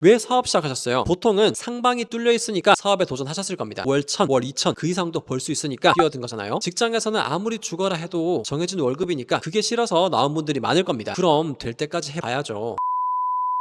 왜 사업 시작하셨어요? 보통은 상방이 뚫려 있으니까 사업에 도전하셨을 겁니다. 월 1000, 월 2000 그 이상도 벌 수 있으니까 뛰어든 거잖아요. 직장에서는 아무리 죽어라 해도 정해진 월급이니까 그게 싫어서 나온 분들이 많을 겁니다. 그럼 될 때까지 해봐야죠.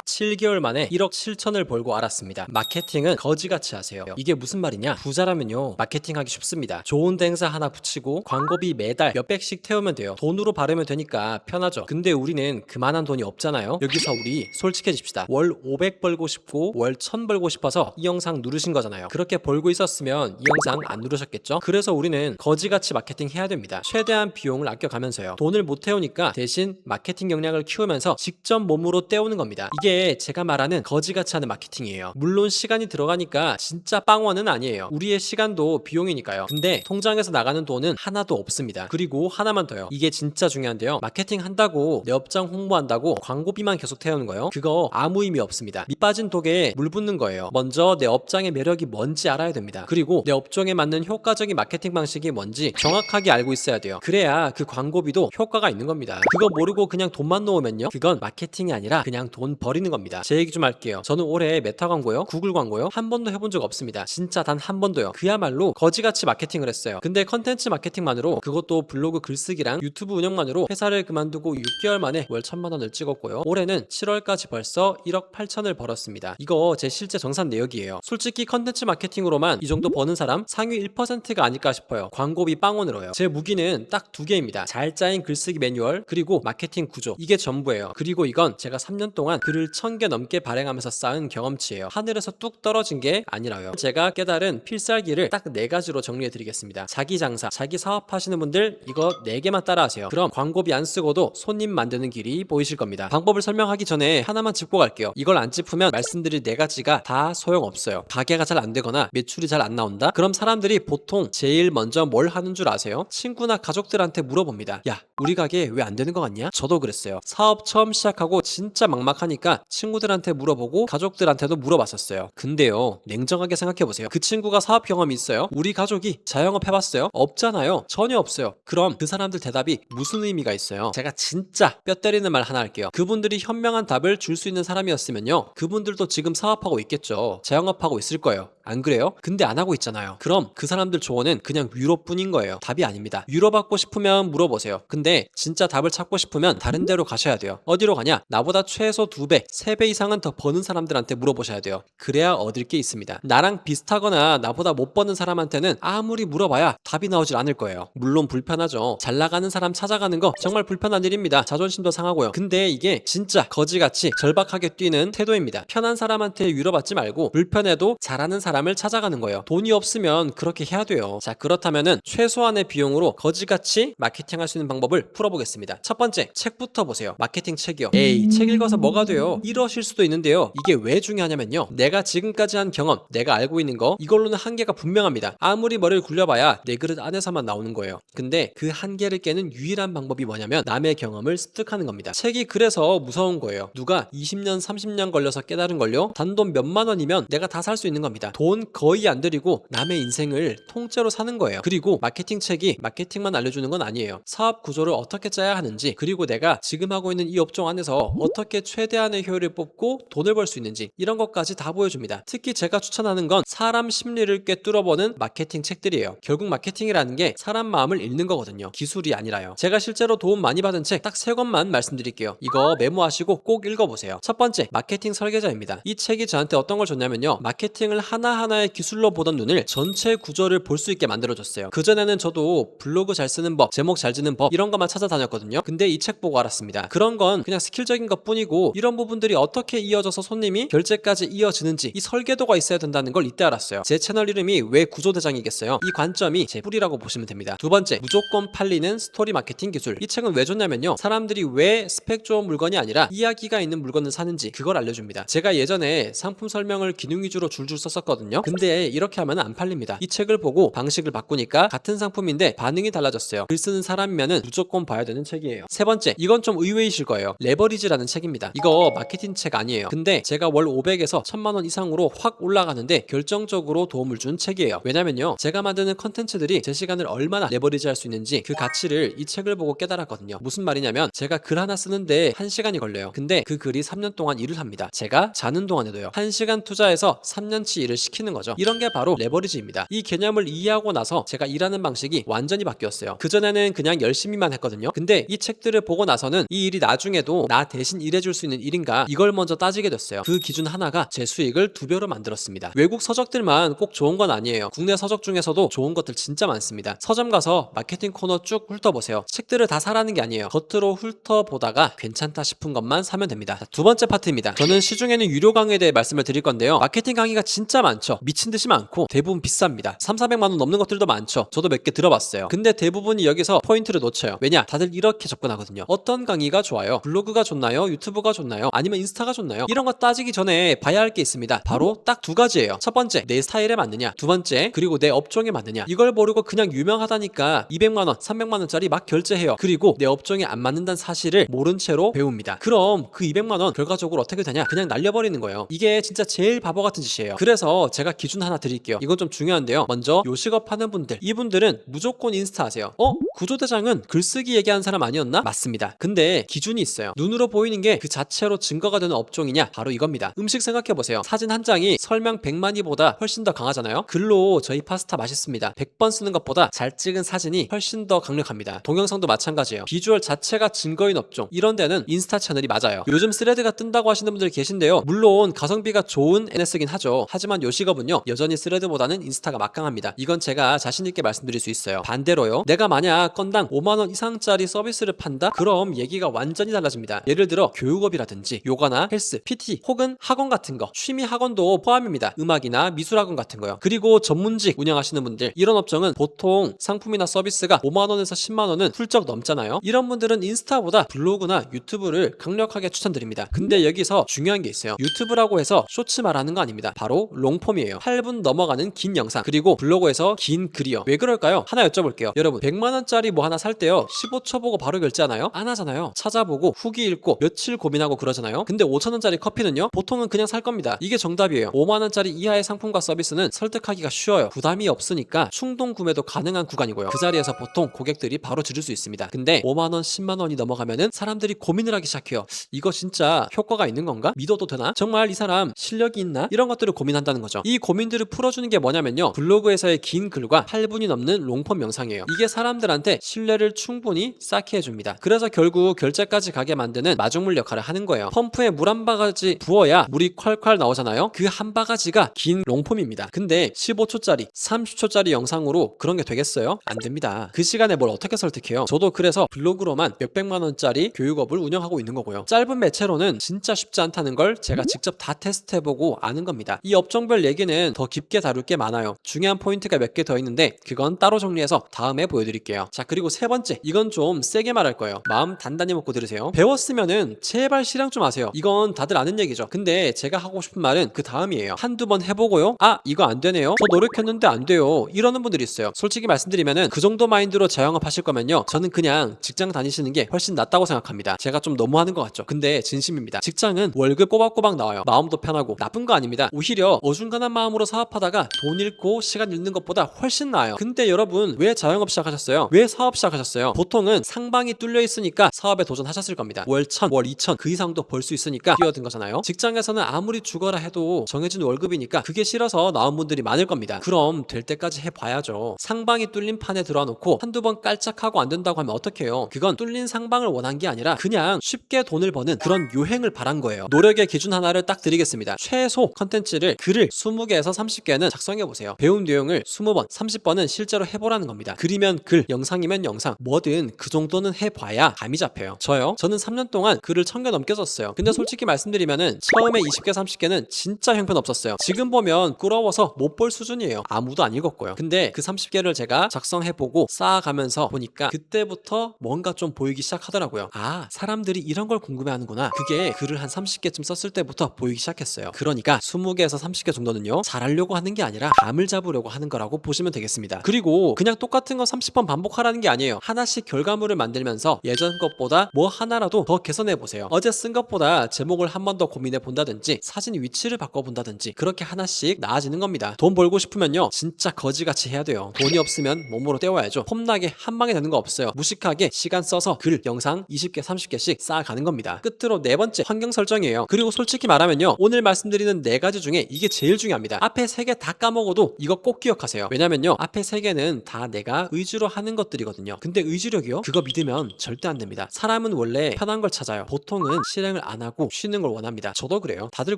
7개월 만에 1억 7천을 벌고 알았습니다. 마케팅은 거지같이 하세요. 이게 무슨 말이냐? 부자라면요, 마케팅하기 쉽습니다. 좋은 행사 하나 붙이고 광고비 매달 몇백씩 태우면 돼요. 돈으로 바르면 되니까 편하죠. 근데 우리는 그만한 돈이 없잖아요. 여기서 우리 솔직해집시다. 월 500 벌고 싶고 월 1000 벌고 싶어서 이 영상 누르신 거잖아요. 그렇게 벌고 있었으면 이 영상 안 누르셨겠죠? 그래서 우리는 거지같이 마케팅 해야 됩니다. 최대한 비용을 아껴가면서요. 돈을 못 태우니까 대신 마케팅 역량을 키우면서 직접 몸으로 때우는 겁니다. 이게 제가 말하는 거지같이 하는 마케팅이에요. 물론 시간이 들어가니까 진짜 빵원은 아니에요. 우리의 시간도 비용이니까요. 근데 통장에서 나가는 돈은 하나도 없습니다. 그리고 하나만 더요. 이게 진짜 중요한데요. 마케팅 한다고 내 업장 홍보한다고 광고비만 계속 태우는 거요. 그거 아무 의미 없습니다. 밑 빠진 독에 물 붓는 거예요. 먼저 내 업장의 매력이 뭔지 알아야 됩니다. 그리고 내 업종에 맞는 효과적인 마케팅 방식이 뭔지 정확하게 알고 있어야 돼요. 그래야 그 광고비도 효과가 있는 겁니다. 그거 모르고 그냥 돈만 놓으면요, 그건 마케팅이 아니라 그냥 돈 버리는 겁니다. 제 얘기 좀 할게요. 저는 올해 메타 광고요, 구글 광고요 한 번도 해본 적 없습니다. 진짜 단 한 번도요. 그야말로 거지같이 마케팅을 했어요. 근데 컨텐츠 마케팅만으로, 그것도 블로그 글쓰기랑 유튜브 운영만으로 회사를 그만두고 6개월 만에 월 1000만 원을 찍었고요. 올해는 7월까지 벌써 1억 8천을 벌었습니다. 이거 제 실제 정산 내역이에요. 솔직히 컨텐츠 마케팅으로만 이 정도 버는 사람 상위 1%가 아닐까 싶어요. 광고비 빵원으로요. 제 무기는 딱 두 개입니다. 잘 짜인 글쓰기 매뉴얼, 그리고 마케팅 구조. 이게 전부예요. 그리고 이건 제가 3년 동안 글을 1000개 넘게 발행하면서 쌓은 경험치예요. 하늘에서 뚝 떨어진 게 아니라요. 제가 깨달은 필살기를 딱 4가지로 정리해 드리겠습니다. 자기 장사, 자기 사업 하시는 분들 이거 4개만 따라하세요. 그럼 광고비 안 쓰고도 손님 만드는 길이 보이실 겁니다. 방법을 설명하기 전에 하나만 짚고 갈게요. 이걸 안 짚으면 말씀드릴 4가지가 다 소용없어요. 가게가 잘 안 되거나 매출이 잘 안 나온다? 그럼 사람들이 보통 제일 먼저 뭘 하는 줄 아세요? 친구나 가족들한테 물어봅니다. 야, 우리 가게 왜 안 되는 거 같냐? 저도 그랬어요. 사업 처음 시작하고 진짜 막막하니까 친구들한테 물어보고 가족들한테도 물어봤었어요. 근데요, 냉정하게 생각해보세요. 그 친구가 사업 경험이 있어요? 우리 가족이 자영업 해봤어요? 없잖아요. 전혀 없어요. 그럼 그 사람들 대답이 무슨 의미가 있어요? 제가 진짜 뼈 때리는 말 하나 할게요. 그분들이 현명한 답을 줄 수 있는 사람이었으면요, 그분들도 지금 사업하고 있겠죠. 자영업하고 있을 거예요. 안 그래요? 근데 안 하고 있잖아요. 그럼 그 사람들 조언은 그냥 위로뿐인 거예요. 답이 아닙니다. 위로받고 싶으면 물어보세요. 근데 진짜 답을 찾고 싶으면 다른 데로 가셔야 돼요. 어디로 가냐? 나보다 최소 2배, 3배 이상은 더 버는 사람들한테 물어보셔야 돼요. 그래야 얻을 게 있습니다. 나랑 비슷하거나 나보다 못 버는 사람한테는 아무리 물어봐야 답이 나오질 않을 거예요. 물론 불편하죠. 잘 나가는 사람 찾아가는 거 정말 불편한 일입니다. 자존심도 상하고요. 근데 이게 진짜 거지같이 절박하게 뛰는 태도입니다. 편한 사람한테 위로받지 말고 불편해도 잘하는 사람을 찾아가는 거예요. 돈이 없으면 그렇게 해야 돼요. 자, 그렇다면은 최소한의 비용으로 거지같이 마케팅할 수 있는 방법을 풀어보겠습니다. 첫 번째, 책부터 보세요. 마케팅 책이요. 에이, 책 읽어서 뭐가 돼요? 이러실 수도 있는데요. 이게 왜 중요하냐면요, 내가 지금까지 한 경험, 내가 알고 있는 거, 이걸로는 한계가 분명합니다. 아무리 머리를 굴려봐야 내 그릇 안에서만 나오는 거예요. 근데 그 한계를 깨는 유일한 방법이 뭐냐면 남의 경험을 습득하는 겁니다. 책이 그래서 무서운 거예요. 누가 20년, 30년 걸려서 깨달은 걸요? 단돈 몇만 원이면 내가 다 살 수 있는 겁니다. 돈 거의 안 들이고 남의 인생을 통째로 사는 거예요. 그리고 마케팅 책이 마케팅만 알려주는 건 아니에요. 사업 구조를 어떻게 짜야 하는지, 그리고 내가 지금 하고 있는 이 업종 안에서 어떻게 최대한의 효율을 뽑고 돈을 벌 수 있는지, 이런 것까지 다 보여줍니다. 특히 제가 추천하는 건 사람 심리를 꿰뚫어보는 마케팅 책들이에요. 결국 마케팅이라는 게 사람 마음을 읽는 거거든요. 기술이 아니라요. 제가 실제로 도움 많이 받은 책 딱 3권만 말씀드릴게요. 이거 메모하시고 꼭 읽어보세요. 첫 번째, 마케팅 설계자입니다. 이 책이 저한테 어떤 걸 줬냐면요, 마케팅을 하나하나의 기술로 보던 눈을 전체 구조를 볼 수 있게 만들어줬어요. 그전에는 저도 블로그 잘 쓰는 법, 제목 잘 짓는 법, 이런 것만 찾아다녔거든요. 근데 이 책 보고 알았습니다. 그런 건 그냥 스킬적인 것 뿐이고 이런 부분들이 어떻게 이어져서 손님이 결제까지 이어지는지, 이 설계도가 있어야 된다는 걸 이때 알았어요. 제 채널 이름이 왜 구조대장이겠어요? 이 관점이 제 뿌리라고 보시면 됩니다. 두 번째, 무조건 팔리는 스토리 마케팅 기술. 이 책은 왜 좋냐면요, 사람들이 왜 스펙 좋은 물건이 아니라 이야기가 있는 물건을 사는지 그걸 알려줍니다. 제가 예전에 상품 설명을 기능 위주로 줄줄 썼었거든요. 있거든요. 근데 이렇게 하면 안 팔립니다. 이 책을 보고 방식을 바꾸니까 같은 상품인데 반응이 달라졌어요. 글 쓰는 사람이면은 무조건 봐야 되는 책이에요. 세 번째, 이건 좀 의외이실 거예요. 레버리지라는 책입니다. 이거 마케팅 책 아니에요. 근데 제가 월 500에서 1000만 원 이상으로 확 올라가는데 결정적으로 도움을 준 책이에요. 왜냐면요, 제가 만드는 컨텐츠들이 제 시간을 얼마나 레버리지 할 수 있는지 그 가치를 이 책을 보고 깨달았거든요. 무슨 말이냐면 제가 글 하나 쓰는데 1시간이 걸려요. 근데 그 글이 3년 동안 일을 합니다. 제가 자는 동안에도요. 1시간 투자해서 3년치 일을 시키는 거죠. 이런 게 바로 레버리지입니다. 이 개념을 이해하고 나서 제가 일하는 방식이 완전히 바뀌었어요. 그전에는 그냥 열심히만 했거든요. 근데 이 책들을 보고 나서는 이 일이 나중에도 나 대신 일해줄 수 있는 일인가, 이걸 먼저 따지게 됐어요. 그 기준 하나가 제 수익을 2배로 만들었습니다. 외국 서적들만 꼭 좋은 건 아니에요. 국내 서적 중에서도 좋은 것들 진짜 많습니다. 서점 가서 마케팅 코너 쭉 훑어보세요. 책들을 다 사라는 게 아니에요. 겉으로 훑어보다가 괜찮다 싶은 것만 사면 됩니다. 자, 두 번째 파트입니다. 저는 시중에는 유료 강의에 대해 말씀을 드릴 건데요. 마케팅 강의가 진짜 많죠. 미친 듯이 많고 대부분 비쌉니다. 3,400만 원 넘는 것들도 많죠. 저도 몇 개 들어봤어요. 근데 대부분이 여기서 포인트를 놓쳐요. 왜냐? 다들 이렇게 접근하거든요. 어떤 강의가 좋아요? 블로그가 좋나요? 유튜브가 좋나요? 아니면 인스타가 좋나요? 이런 거 따지기 전에 봐야 할 게 있습니다. 바로 딱 두 가지예요. 첫 번째, 내 스타일에 맞느냐. 두 번째, 그리고 내 업종에 맞느냐. 이걸 모르고 그냥 유명하다니까 200만 원, 300만 원짜리 막 결제해요. 그리고 내 업종에 안 맞는다는 사실을 모른 채로 배웁니다. 그럼 그 200만 원 결과적으로 어떻게 되냐? 그냥 날려버리는 거예요. 이게 진짜 제일 바보 같은 짓이에요. 그래서 제가 기준 하나 드릴게요. 이건 좀 중요한데요. 먼저 요식업 하는 분들, 이분들은 무조건 인스타 하세요. 구조대장은 글쓰기 얘기하는 사람 아니었나? 맞습니다. 근데 기준이 있어요. 눈으로 보이는 게 그 자체로 증거가 되는 업종이냐? 바로 이겁니다. 음식 생각해보세요. 사진 한 장이 설명 100만이보다 훨씬 더 강하잖아요. 글로 저희 파스타 맛있습니다 100번 쓰는 것보다 잘 찍은 사진이 훨씬 더 강력합니다. 동영상도 마찬가지예요. 비주얼 자체가 증거인 업종, 이런 데는 인스타 채널이 맞아요. 요즘 스레드가 뜬다고 하시는 분들 계신데요. 물론 가성비가 좋은 NS긴 하죠. 하지만 요식업은요, 여전히 스레드보다는 인스타가 막강합니다. 이건 제가 자신있게 말씀드릴 수 있어요. 반대로요, 내가 만약 건당 5만원 이상짜리 서비스를 판다? 그럼 얘기가 완전히 달라집니다. 예를 들어 교육업이라든지 요가나 헬스, PT 혹은 학원 같은 거, 취미 학원도 포함입니다. 음악이나 미술학원 같은 거요. 그리고 전문직 운영하시는 분들, 이런 업종은 보통 상품이나 서비스가 5만원에서 10만원은 훌쩍 넘잖아요. 이런 분들은 인스타보다 블로그나 유튜브를 강력하게 추천드립니다. 근데 여기서 중요한 게 있어요. 유튜브라고 해서 쇼츠 말하는 거 아닙니다. 바로 롱폼이에요. 8분 넘어가는 긴 영상, 그리고 블로그에서 긴 글이요. 왜 그럴까요? 하나 여쭤볼게요. 여러분, 100만원짜리 뭐 하나 살 때요, 15초 보고 바로 결제하나요? 안 하잖아요. 찾아보고 후기 읽고 며칠 고민하고 그러잖아요. 근데 5천원짜리 커피는요, 보통은 그냥 살 겁니다. 이게 정답이에요. 5만원짜리 이하의 상품과 서비스는 설득하기가 쉬워요. 부담이 없으니까 충동 구매도 가능한 구간이고요. 그 자리에서 보통 고객들이 바로 지를 수 있습니다. 근데 5만원, 10만원이 넘어가면은 사람들이 고민을 하기 시작해요. 이거 진짜 효과가 있는 건가? 믿어도 되나? 정말 이 사람 실력이 있나? 이런 것들을 고민한다는 거죠. 이 고민들을 풀어주는 게 뭐냐면요, 블로그에서의 긴 글과 8분이 넘는 롱폼 영상이에요. 이게 사람들한테 신뢰를 충분히 쌓게 해줍니다. 그래서 결국 결제까지 가게 만드는 마중물 역할을 하는 거예요. 펌프에 물 한 바가지 부어야 물이 콸콸 나오잖아요. 그 한 바가지가 긴 롱폼입니다. 근데 15초짜리, 30초짜리 영상으로 그런 게 되겠어요? 안 됩니다. 그 시간에 뭘 어떻게 설득해요? 저도 그래서 블로그로만 몇백만 원짜리 교육업을 운영하고 있는 거고요. 짧은 매체로는 진짜 쉽지 않다는 걸 제가 직접 다 테스트해보고 아는 겁니다. 이 업종별 얘기는 더 깊게 다룰 게 많아요. 중요한 포인트가 몇 개 더 있는데 그건 따로 정리해서 다음에 보여드릴게요. 자, 그리고 세 번째, 이건 좀 세게 말할 거예요. 마음 단단히 먹고 들으세요. 배웠으면은 제발 실행 좀 하세요. 이건 다들 아는 얘기죠. 근데 제가 하고 싶은 말은 그 다음이에요. 한두 번 해보고요, 아 이거 안 되네요, 저 노력했는데 안 돼요, 이러는 분들이 있어요. 솔직히 말씀드리면은 그 정도 마인드로 자영업 하실 거면요, 저는 그냥 직장 다니시는 게 훨씬 낫다고 생각합니다. 제가 좀 너무하는 것 같죠? 근데 진심입니다. 직장은 월급 꼬박꼬박 나와요. 마음도 편하고 나쁜 거 아닙니다. 오히려 어중간한 마음으로 사업하다가 돈 잃고 시간 잃는 것보다 훨씬 나아요. 근데 여러분, 왜 자영업 시작하셨어요? 왜 사업 시작하셨어요? 보통은 상방이 뚫려 있으니까 사업에 도전하셨을 겁니다. 월 1,000, 월 2,000 그 이상도 벌 수 있으니까 뛰어든 거잖아요. 직장에서는 아무리 죽어라 해도 정해진 월급이니까 그게 싫어서 나온 분들이 많을 겁니다. 그럼 될 때까지 해봐야죠. 상방이 뚫린 판에 들어놓고 한두 번 깔짝하고 안 된다고 하면 어떡해요? 그건 뚫린 상방을 원한 게 아니라 그냥 쉽게 돈을 버는 그런 요행을 바란 거예요. 노력의 기준 하나를 딱 드리겠습니다. 최소 컨텐츠를, 글을 20개에서 30개는 작성해보세요. 배운 내용을 20번, 30번은 실제로 해보라는 겁니다. 글이면 글, 영상 영상이면 영상, 뭐든 그 정도는 해봐야 감이 잡혀요. 저는 3년 동안 글을 1000개 넘게 썼어요. 근데 솔직히 말씀드리면은 처음에 20개 30개는 진짜 형편없었어요. 지금 보면 부러워서 못 볼 수준이에요. 아무도 안 읽었고요. 근데 그 30개를 제가 작성해보고 쌓아가면서 보니까 그때부터 뭔가 좀 보이기 시작하더라고요. 아, 사람들이 이런 걸 궁금해하는구나. 그게 글을 한 30개쯤 썼을 때부터 보이기 시작했어요. 그러니까 20개에서 30개 정도는요, 잘하려고 하는 게 아니라 감을 잡으려고 하는 거라고 보시면 되겠습니다. 그리고 그냥 똑같은 거 30번 반복하라는 게 아니에요. 하나씩 결과물을 만들면서 예전 것보다 뭐 하나라도 더 개선해 보세요. 어제 쓴 것보다 제목을 한 번 더 고민해 본다든지 사진 위치를 바꿔 본다든지 그렇게 하나씩 나아지는 겁니다. 돈 벌고 싶으면요, 진짜 거지같이 해야 돼요. 돈이 없으면 몸으로 때워야죠. 폼나게 한 방에 되는 거 없어요. 무식하게 시간 써서 글, 영상 20개 30개씩 쌓아가는 겁니다. 끝으로 네 번째, 환경 설정이에요. 그리고 솔직히 말하면요, 오늘 말씀드리는 네 가지 중에 이게 제일 중요합니다. 앞에 세 개 다 까먹어도 이거 꼭 기억하세요. 왜냐면요, 앞에 세 개는 다 내가 의지로 하는 것들이거든요. 근데 의지력이요? 그거 믿으면 절대 안 됩니다. 사람은 원래 편한 걸 찾아요. 보통은 실행을 안 하고 쉬는 걸 원합니다. 저도 그래요. 다들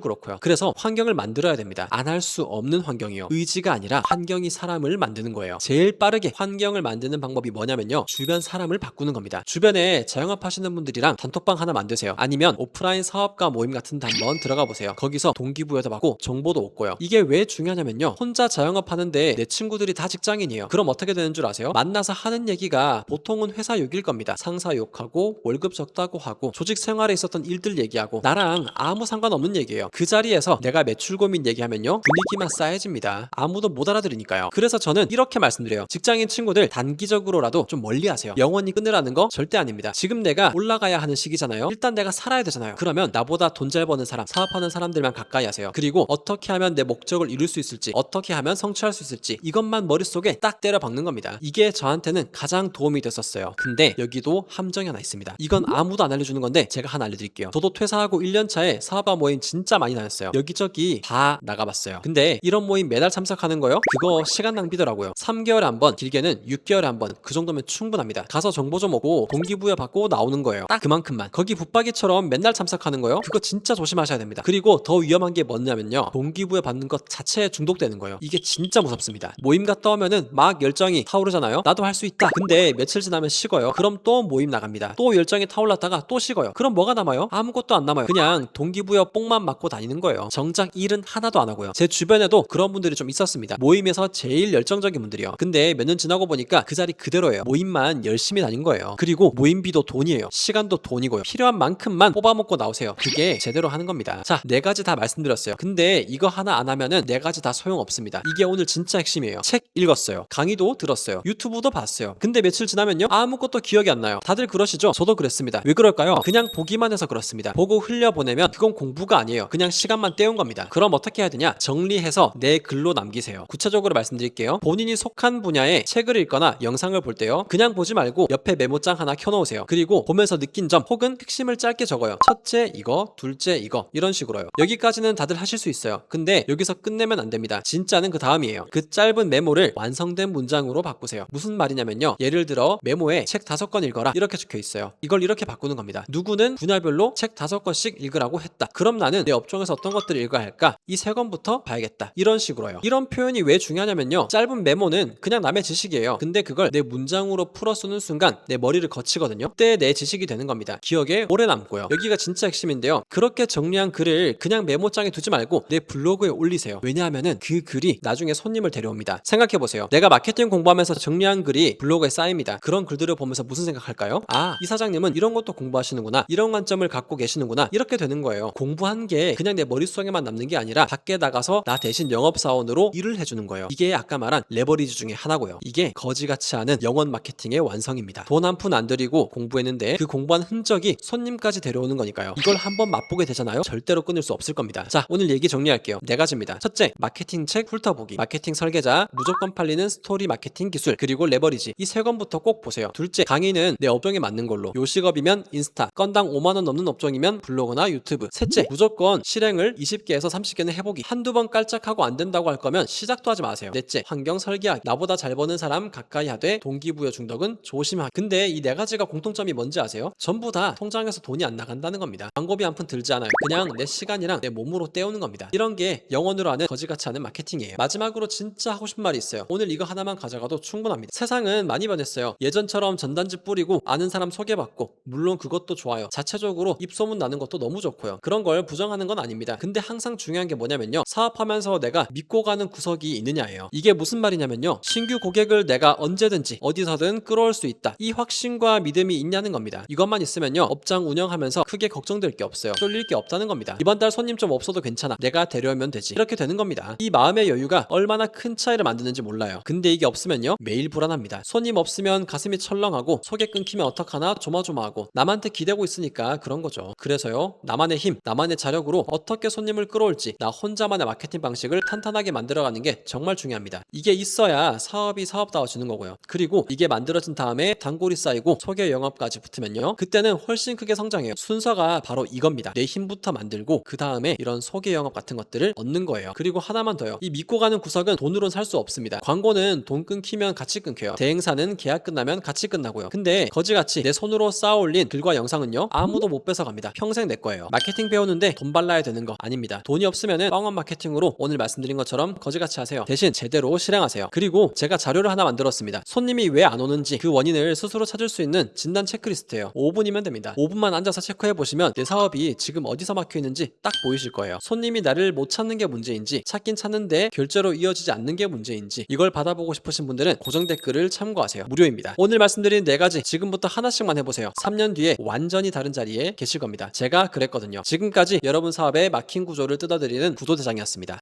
그렇고요. 그래서 환경을 만들어야 됩니다. 안 할 수 없는 환경이요, 의지가 아니라 환경이 사람을 만드는 거예요. 제일 빠르게 환경을 만드는 방법이 뭐냐면요, 주변 사람을 바꾸는 겁니다. 주변에 자영업 하시는 분들이랑 단톡방 하나 만드세요. 아니면 오프라인 사업가 모임 같은 데 한번 들어가 보세요. 거기서 동기부여도 받고 정보도 얻고요. 이게 왜 중요하냐면요, 혼자 자영업 하는데 내 친구들이 다 직장인이에요. 그럼 어떻게 되는 줄 아세요? 만나서 하는 얘기가 보통은 회사 욕일 겁니다. 상사 욕하고 월급 적다고 하고 조직 생활에 있었던 일들 얘기하고 나랑 아무 상관없는 얘기예요. 그 자리에서 내가 매출 고민 얘기하면요, 분위기만 싸해집니다. 아무도 못 알아들으니까요. 그래서 저는 이렇게 말씀드려요. 직장인 친구들 단기적으로라도 좀 멀리 하세요. 영원히 끊으라는 거 절대 아닙니다. 지금 내가 올라가야 하는 시기잖아요. 일단 내가 살아야 되잖아요. 그러면 나보다 돈 잘 버는 사람, 사업하는 사람들만 가까이 하세요. 그리고 어떻게 하면 내 목적을 이룰 수 있을지, 어떻게 하면 성취할 수 있을지, 이것만 머릿속에 딱 때려 박는 겁니다. 이게 저한테는 가장 도움이 됐었어요. 근데 여기도 함정이 하나 있습니다. 이건 아무도 안 알려주는 건데 제가 하나 알려드릴게요. 저도 퇴사하고 1년 차에 사업가 모임 진짜 많이 다녔어요. 여기저기 다 나가봤어요. 근데 이런 모임 매달 참석하는 거요? 그거 시간 낭비더라고요. 3개월에 한 번, 길게는 6개월에 한 번, 그 정도면 충분합니다. 가서 정보 좀 오고 동기부여 받고 나오는 거예요. 딱 그만큼만. 거기 붙박이처럼 맨날 참석하는 거요? 그거 진짜 조심하셔야 됩니다. 그리고 더 위험한 게 뭐냐면요, 동기부여 받는 것 자체에 중독되는 거예요. 이게 진짜 무섭습니다. 모임 갔다 오면은 막 열정이 타오르잖아요. 나도 할 수 있다. 근데 며칠 지나면 식어요. 그럼 또 모임 나갑니다. 또 열정이 타올랐다가 또 식어요. 그럼 뭐가 남아요? 아무것도 안 남아요. 그냥 동기부여 뽕만 맞고 다니는 거예요. 정작 일은 하나도 안 하고요. 제 주변에도 그런 분들이 좀 있었습니다. 모임에서 제일 열정적인 분들이요. 근데 몇 년 지나고 보니까 그 자리 그대로예요. 모임만 열심히 다닌 거예요. 그리고 모임비도 돈이에요. 시간도 돈이고요. 필요한 만큼만 뽑아먹고 나오세요. 그게 제대로 하는 겁니다. 자, 네 가지 다 말씀드렸어요. 근데 이거 하나 안 하면은 네 가지 다 소용없습니다. 이게 오늘 진짜 핵심이에요. 책 읽었어요. 강의도 들었어요. 유튜브도 봤어요. 근데 며칠 지나면요, 아무것도 기억이 안 나요. 다들 그러시죠? 저도 그랬습니다. 왜 그럴까요? 그냥 보기만 해서 그렇습니다. 보고 흘려보내면 그건 공부가 아니에요. 그냥 시간만 때운 겁니다. 그럼 어떻게 해야 되냐? 정리해서 내 글로 남기세요. 구체적으로 말씀드릴게요. 본인이 속한 분야의 책을 읽거나 영상을 볼 때요, 그냥 보지 말고 옆에 메모장 하나 켜놓으세요. 그리고 보면서 느낀 점 혹은 핵심을 짧게 적어요. 첫째 이거, 둘째 이거, 이런 식으로요. 여기까지는 다들 하실 수 있어요. 근데 여기서 끝내면 안 됩니다. 진짜는 그 다음이에요. 그 짧은 메모를 완성된 문장으로 바꾸세요. 무슨 말이냐면요, 예를 들어 메모에 책 5권 읽어라 이렇게 적혀 있어요. 이걸 이렇게 바꾸는 겁니다. 누구는 분야별로 책 5권씩 읽으라고 했다. 그럼 나는 내 업종에서 어떤 것들을 읽어야 할까? 이 3권부터 봐야겠다. 이런 식으로요. 이런 표현이 왜 중요하냐면요, 짧은 메모는 그냥 남의 지식이에요. 근데 그걸 내 문장으로 풀어 쓰는 순간 내 머리를 거치거든요. 그때 내 지식이 되는 겁니다. 기억에 오래 남고요. 여기가 진짜 핵심인데요, 그렇게 정리한 글을 그냥 메모장에 두지 말고 내 블로그에 올리세요. 왜냐하면은 그 글이 나중에 손님을 데려옵니다. 생각해보세요. 내가 마케팅 공부하면서 정리한 글이 블로그에 쌓입니다. 그런 글들을 보면서 무슨 생각할까요? 아, 이 사장님은 이런 것도 공부하시는구나, 이런 관점을 갖고 계시는구나, 이렇게 되는 거예요. 공부한 게 그냥 내 머릿속에만 남는 게 아니라 밖에 나가서 나 대신 영업사원으로 일을 해주는 거예요. 이게 아까 말한 레버리지 중에 하나고요. 이게 거지같이 하는 영원 마케팅의 완성입니다. 돈 한 푼 안 들이고 공부했는데 그 공부한 흔적이 손님까지 데려오는 거니까요. 이걸 한번 맛보게 되잖아요. 절대로 끊을 수 없을 겁니다. 자, 오늘 얘기 정리할게요. 네 가지입니다. 첫째, 마케팅 책 훑어보기, 마케팅 설계자, 무조건 팔리는 스토리 마케팅 기술, 그리고 레버리지. 이 세 권부터 꼭 보세요. 둘째, 강의는 내 업종에 맞는 걸로. 요식업이면 인스타, 건당 5만원 넘는 업종이면 블로그나 유튜브. 셋째, 무조건 실행을 20개에서 30개는 해보기. 한두 번 깔짝하고 안 된다고 할 거면 시작도 하지 마세요. 넷째, 환경 설계하기. 나보다 잘 버는 사람 가까이 하되 동기부여 중독은 조심하기. 근데 이 네 가지가 공통점이 뭔지 아세요? 전부 다 통장에서 돈이 안 나간다는 겁니다. 광고비 한 푼 들지 않아요. 그냥 내 시간이랑 내 몸으로 때우는 겁니다. 이런 게 영원으로 하는 거지같이 하는 마케팅이에요. 마지막으로 진짜 하고 싶은 말이 있어요. 오늘 이거 하나만 가져가도 충분합니다. 세상은 요즘에는 많이 변했어요. 예전처럼 전단지 뿌리고 아는 사람 소개받고, 물론 그것도 좋아요. 자체적으로 입소문 나는 것도 너무 좋고요. 그런 걸 부정하는 건 아닙니다. 근데 항상 중요한 게 뭐냐면요, 사업하면서 내가 믿고 가는 구석이 있느냐예요. 이게 무슨 말이냐면요, 신규 고객을 내가 언제든지 어디서든 끌어올 수 있다, 이 확신과 믿음이 있냐는 겁니다. 이것만 있으면요, 업장 운영하면서 크게 걱정될 게 없어요. 쫄릴 게 없다는 겁니다. 이번 달 손님 좀 없어도 괜찮아, 내가 데려오면 되지, 이렇게 되는 겁니다. 이 마음의 여유가 얼마나 큰 차이를 만드는지 몰라요. 근데 이게 없으면요, 매일 불안합니다. 손님 없으면 가슴이 철렁하고, 소개 끊기면 어떡하나 조마조마하고, 남한테 기대고 있으니까 그런 거죠. 그래서요, 나만의 힘, 나만의 자력으로 어떻게 손님을 끌어올지, 나 혼자만의 마케팅 방식을 탄탄하게 만들어가는 게 정말 중요합니다. 이게 있어야 사업이 사업다워지는 거고요. 그리고 이게 만들어진 다음에 단골이 쌓이고 소개 영업까지 붙으면요, 그때는 훨씬 크게 성장해요. 순서가 바로 이겁니다. 내 힘부터 만들고 그 다음에 이런 소개 영업 같은 것들을 얻는 거예요. 그리고 하나만 더요, 이 믿고 가는 구석은 돈으로는 살 수 없습니다. 광고는 돈 끊기면 같이 끊겨요. 대행사는 계약 끝나면 같이 끝나고요. 근데 거지같이 내 손으로 쌓아 올린 글과 영상은요, 아무도 못 뺏어갑니다. 평생 내 거예요. 마케팅 배우는데 돈 발라야 되는 거 아닙니다. 돈이 없으면은 뻥원 마케팅으로 오늘 말씀드린 것처럼 거지같이 하세요. 대신 제대로 실행하세요. 그리고 제가 자료를 하나 만들었습니다. 손님이 왜 안 오는지 그 원인을 스스로 찾을 수 있는 진단 체크리스트예요. 5분이면 됩니다. 5분만 앉아서 체크해 보시면 내 사업이 지금 어디서 막혀 있는지 딱 보이실 거예요. 손님이 나를 못 찾는 게 문제인지, 찾긴 찾는데 결제로 이어지지 않는 게 문제인지, 이걸 받아보고 싶으신 분들은 고정 댓글을 참고하세요. 무료입니다. 오늘 말씀드린 4가지 지금부터 하나씩만 해보세요. 3년 뒤에 완전히 다른 자리에 계실 겁니다. 제가 그랬거든요. 지금까지 여러분 사업의 막힌 구조를 뜯어드리는 구도대장이었습니다.